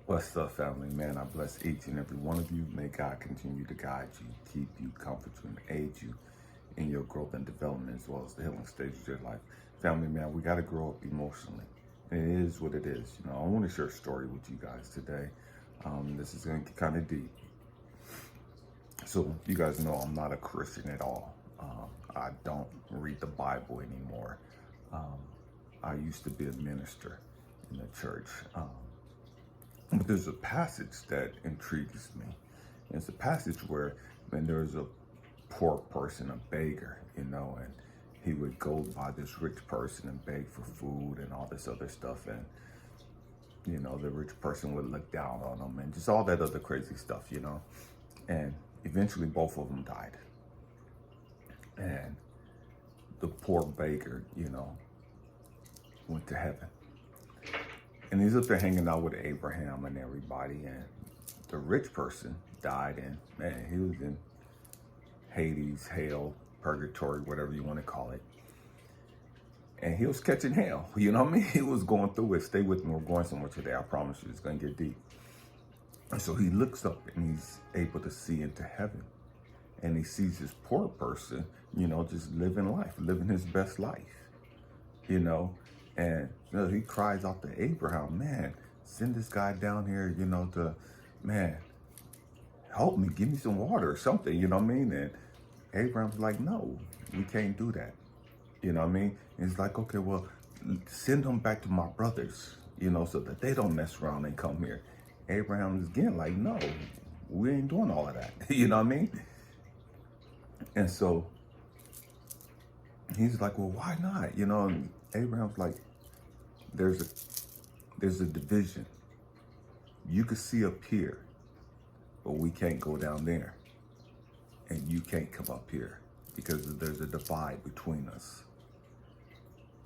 What's up, family? Man, I bless each and every one of you. May God continue to guide you, keep you, comfort you, and aid you in your growth and development as well as the healing stages of your life. Family, man, we got to grow up emotionally. It is what it is. I want to share a story with you guys today. This is going to get kind of deep. So, you guys know I'm not a Christian at all. I don't read the Bible anymore. I used to be a minister in the church. But there's a passage that intrigues me. It's a passage where when there's a poor person, a beggar, and he would go by this rich person and beg for food and all this other stuff. And, the rich person would look down on him and just all that other crazy stuff, And eventually both of them died. And the poor beggar, went to heaven. And he's up there hanging out with Abraham and everybody. And the rich person died, and man, he was in Hades, hell, purgatory, whatever you want to call it. And he was catching hell. You know what I mean? He was going through it. Stay with me. We're going somewhere today. I promise you, it's going to get deep. And so he looks up and he's able to see into heaven. And he sees this poor person, just living life, living his best life, And he cries out to Abraham, man, send this guy down here, man, help me, give me some water or something, you know what I mean? And Abraham's like, no, we can't do that. You know what I mean? And he's like, okay, well, send them back to my brothers, so that they don't mess around and come here. Abraham's again like, no, we ain't doing all of that. You know what I mean? And so he's like, well, why not? And Abraham's like, there's a division. You can see up here, but we can't go down there. And you can't come up here because there's a divide between us.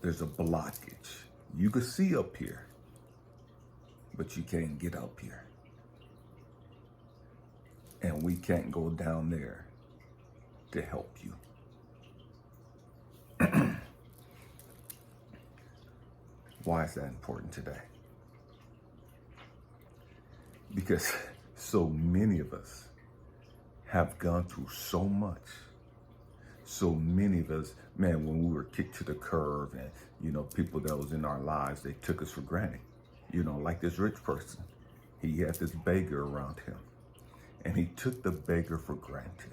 There's a blockage. You can see up here, but you can't get up here. And we can't go down there to help you. Why is that important today? Because so many of us have gone through so much. So many of us, man, when we were kicked to the curb and, people that was in our lives, they took us for granted. Like this rich person, he had this beggar around him and he took the beggar for granted.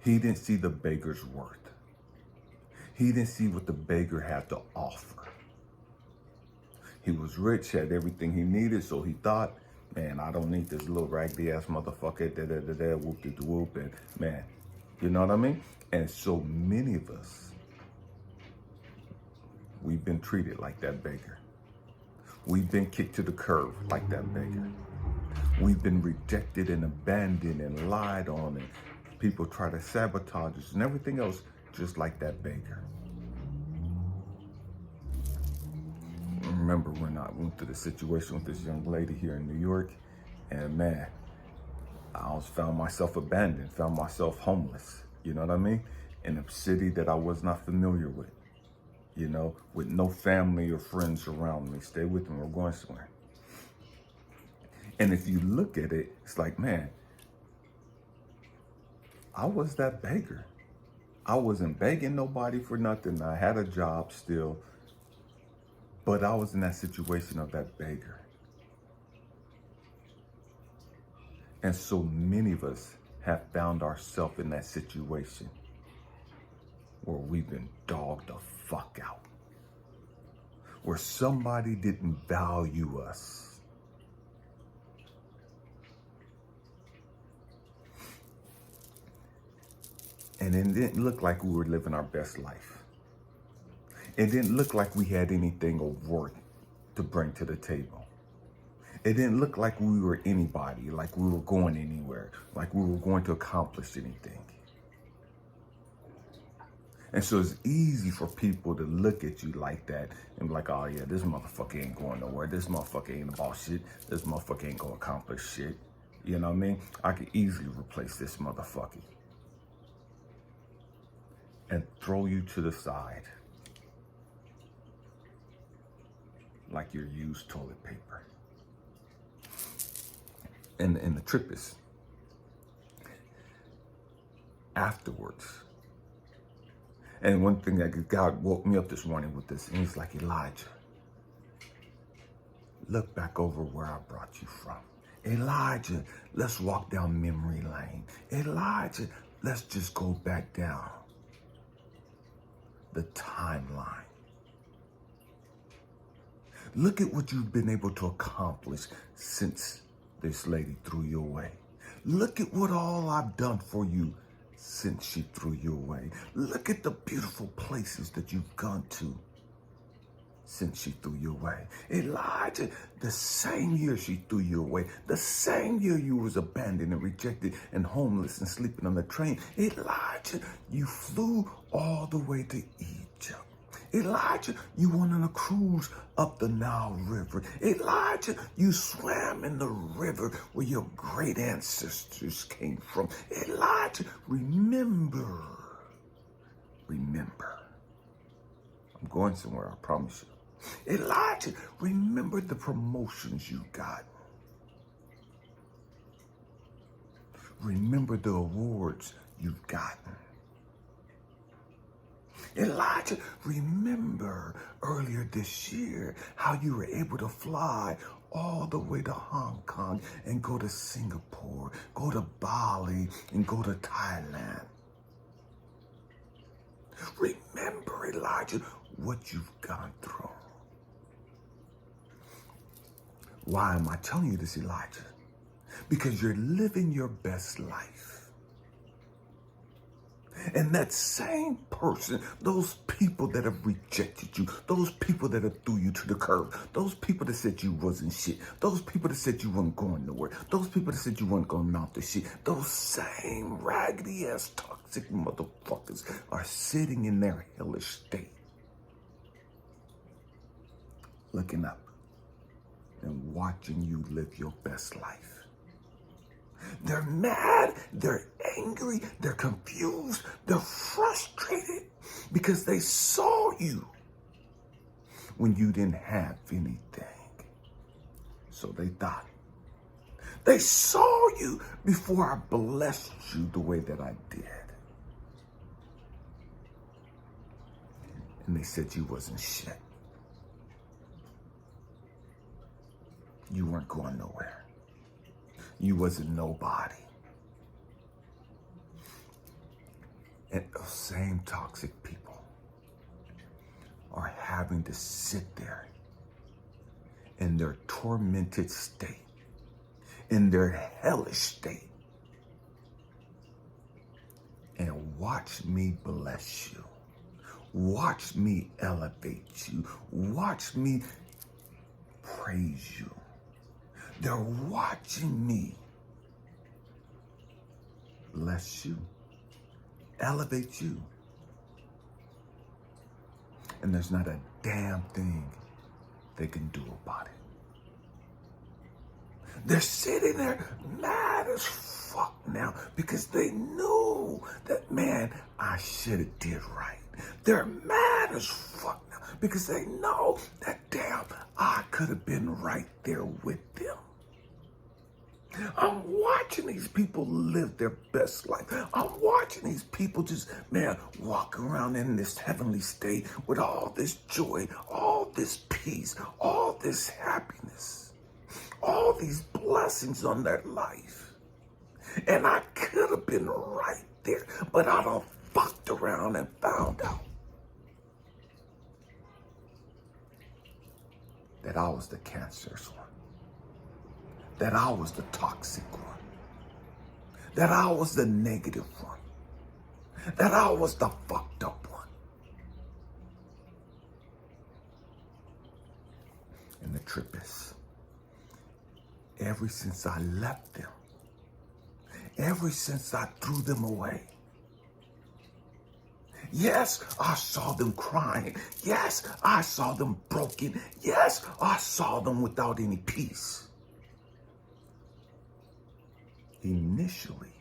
He didn't see the beggar's worth. He didn't see what the beggar had to offer. He was rich, had everything he needed, so he thought, man, I don't need this little raggedy ass motherfucker, whoop-de-whoop, and man, you know what I mean? And so many of us, we've been treated like that beggar. We've been kicked to the curb like that beggar. We've been rejected and abandoned and lied on, and people try to sabotage us and everything else just like that beggar. Remember when I went through the situation with this young lady here in New York, and man, I found myself abandoned, found myself homeless, you know what I mean? In a city that I was not familiar with, with no family or friends around me. Stay with me, we're going somewhere. And if you look at it, it's like, man, I was that beggar. I wasn't begging nobody for nothing. I had a job still. But I was in that situation of that beggar. And so many of us have found ourselves in that situation where we've been dogged the fuck out. Where somebody didn't value us. And it didn't look like we were living our best life. It didn't look like we had anything of worth to bring to the table. It didn't look like we were anybody, like we were going anywhere, like we were going to accomplish anything. And so it's easy for people to look at you like that and be like, oh yeah, this motherfucker ain't going nowhere. This motherfucker ain't about shit. This motherfucker ain't gonna accomplish shit. You know what I mean? I could easily replace this motherfucker. And throw you to the side. Like your used toilet paper. And the trip is afterwards. And one thing that God woke me up this morning with this, and he's like, Elijah, look back over where I brought you from. Elijah, let's walk down memory lane. Elijah, let's just go back down the timeline. Look at what you've been able to accomplish since this lady threw you away. Look at what all I've done for you since she threw you away. Look at the beautiful places that you've gone to since she threw you away. Elijah, the same year she threw you away, the same year you was abandoned and rejected and homeless and sleeping on the train, Elijah, you flew all the way to Egypt. Elijah, you went on a cruise up the Nile River. Elijah, you swam in the river where your great ancestors came from. Elijah, remember. I'm going somewhere, I promise you. Elijah, remember the promotions you got. Remember the awards you've gotten. Elijah, remember earlier this year how you were able to fly all the way to Hong Kong and go to Singapore, go to Bali, and go to Thailand. Remember, Elijah, what you've gone through. Why am I telling you this, Elijah? Because you're living your best life. And that same person, those people that have rejected you, those people that have threw you to the curb, those people that said you wasn't shit, those people that said you weren't going nowhere, those people that said you weren't going to amount to shit, those same raggedy ass toxic motherfuckers are sitting in their hellish state, looking up and watching you live your best life. They're mad, they're angry, they're confused, they're frustrated because they saw you when you didn't have anything. So they thought. They saw you before I blessed you the way that I did. And they said you wasn't shit. You weren't going nowhere. You wasn't nobody. And those same toxic people are having to sit there in their tormented state, in their hellish state, and watch me bless you. Watch me elevate you. Watch me praise you. They're watching me bless you, elevate you. And there's not a damn thing they can do about it. They're sitting there mad as fuck now because they knew that, man, I should have did right. They're mad as fuck now because they know that, damn, I could have been right there with them. I'm watching these people live their best life. I'm watching these people just, man, walk around in this heavenly state with all this joy, all this peace, all this happiness, all these blessings on their life. And I could have been right there, but I done fucked around and found out that I was the cancerous one. That I was the toxic one. That I was the negative one. That I was the fucked up one. And the trip is, ever since I left them, ever since I threw them away, yes, I saw them crying. Yes, I saw them broken. Yes, I saw them without any peace. Initially.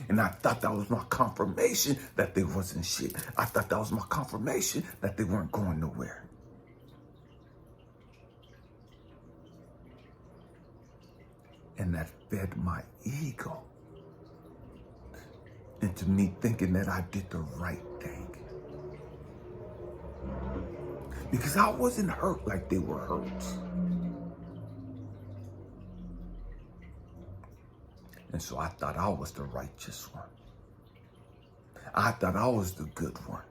And I thought that was my confirmation that they wasn't shit. I thought that was my confirmation that they weren't going nowhere. And that fed my ego into me thinking that I did the right thing. Because I wasn't hurt like they were hurt. And so I thought I was the righteous one. I thought I was the good one.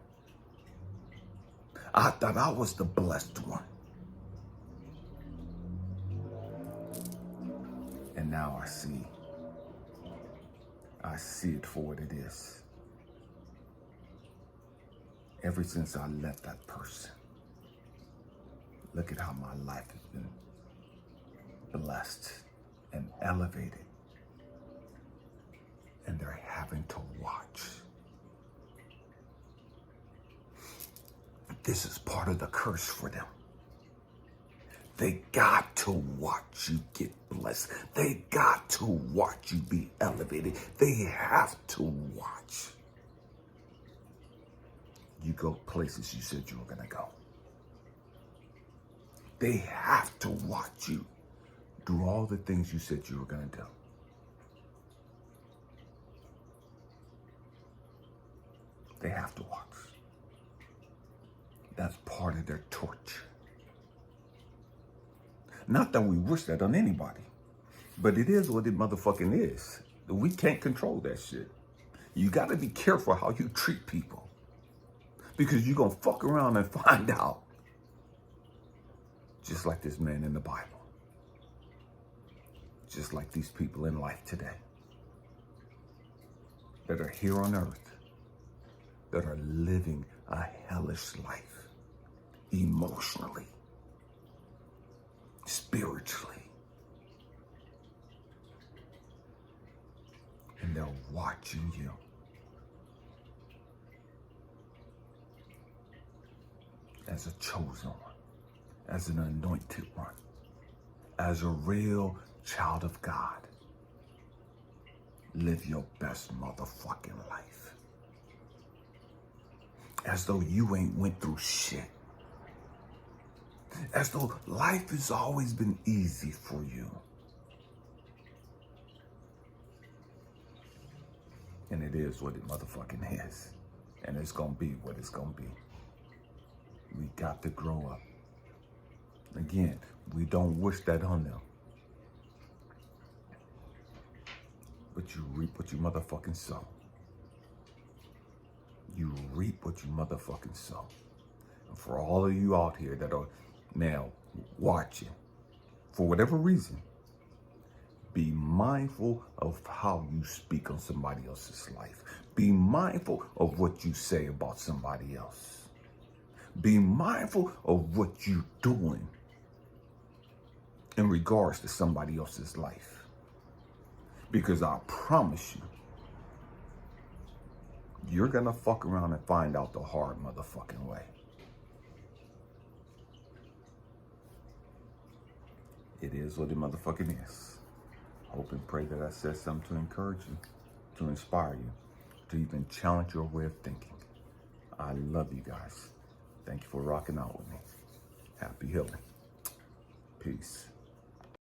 I thought I was the blessed one. And now I see it for what it is. Ever since I left that person, look at how my life has been blessed and elevated. And they're having to watch. This is part of the curse for them. They got to watch you get blessed. They got to watch you be elevated. They have to watch you go places you said you were going to go. They have to watch you do all the things you said you were going to do. They have to watch. That's part of their torture. Not that we wish that on anybody, but it is what it motherfucking is. We can't control that shit. You got to be careful how you treat people, because you're going to fuck around and find out. Just like this man in the Bible. Just like these people in life today that are here on earth, that are living a hellish life, emotionally, spiritually. And they're watching you. As a chosen one, as an anointed one, as a real child of God. Live your best motherfucking life. As though you ain't went through shit. As though life has always been easy for you. And it is what it motherfucking is. And it's gonna be what it's gonna be. We got to grow up. Again, we don't wish that on them. But you reap what you motherfucking sow. You reap what you motherfucking sow. And for all of you out here that are now watching, for whatever reason, be mindful of how you speak on somebody else's life. Be mindful of what you say about somebody else. Be mindful of what you're doing in regards to somebody else's life. Because I promise you, you're gonna fuck around and find out the hard motherfucking way. It is what it motherfucking is. Hope and pray that I said something to encourage you, to inspire you, to even challenge your way of thinking. I love you guys. Thank you for rocking out with me. Happy healing. Peace.